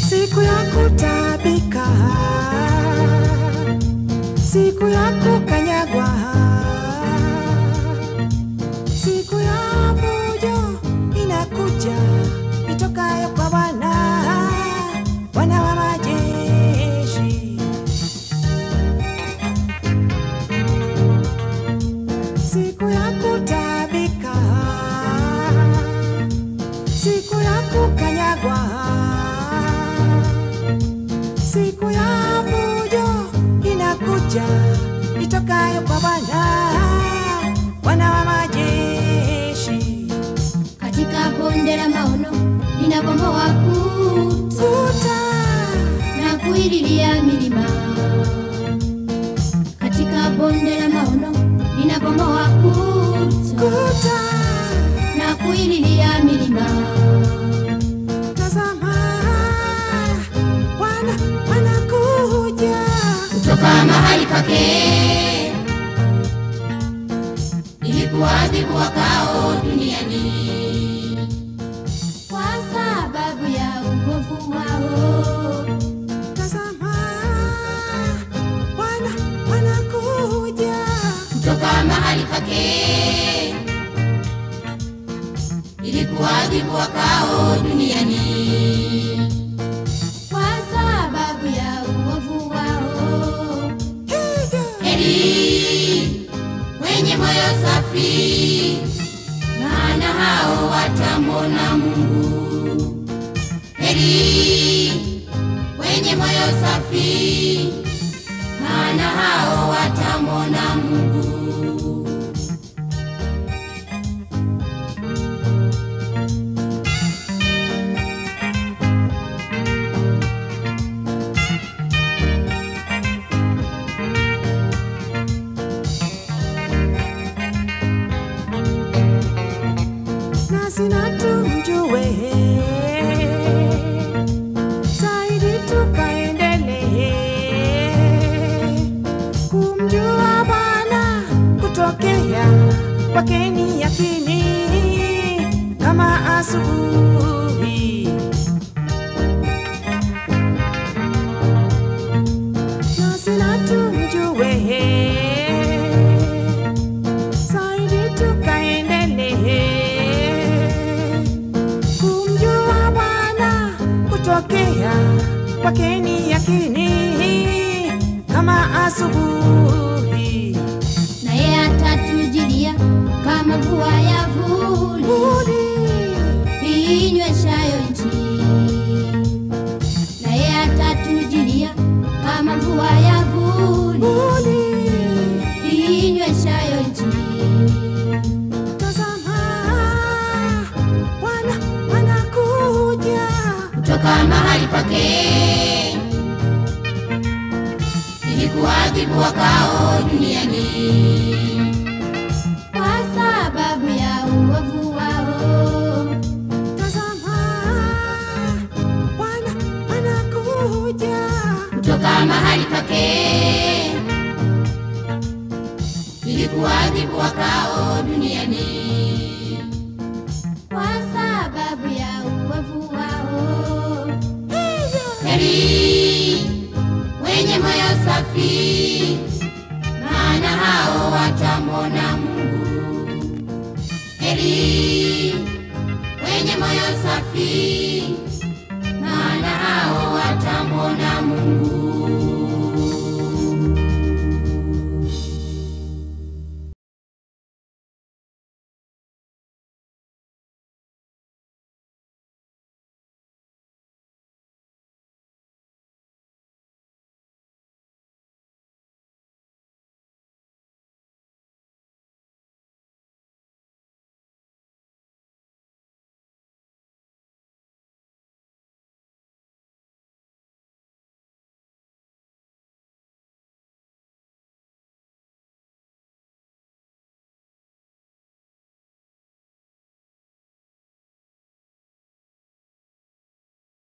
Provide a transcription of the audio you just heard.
Siku ya kutabika, siku ya kukanyagwa, siku ya fujo inakuja itokayo kwa Bwana, Bwana wa majeshi. Siku ya kutabika, siku ya kukanyagwa, siku ya fujo inakuja itokayo kwa Bwana, Bwana wa majeshi. Katika bonde la maono ninabomoa kuta na kuililia milima. Katika bonde la maono ninabomoa kuta na kuililia milima. Tazama, Bwana anakuja kutoka mahali pake ili kuadhibu wakao duniani kwa sababu ya uovu wao. Tazama, Bwana anakuja kutoka mahali pake ili kuadhibu wakao duniani kwa sababu ya uovu wao. Heri wenye moyo safi, maana hao watamwona Mungu. Heri wenye moyo safi, maana hao watamwona Mungu. Sina tumjue zaidi, tukaendelee kumjua Bwana kutokea kwake ni yakini kama asubuhi. Na sina tumjue zaidi, tukaendelee kutokea kwake ni yakini kama asubuhi. Naye atatujilia kama mvua ya vuli inyweshayo nchi. Naye atatujilia kama mvua ya vuli inyweshayo nchi. Tazama, Bwana anakuja kutoka mahali pake ili kuadhibu wakao duniani kwa sababu ya uovu wao. Tazama, Bwana anakuja kutoka mahali pake ili kuadhibu wakao duniani kwa sababu ya uovu wao. Heri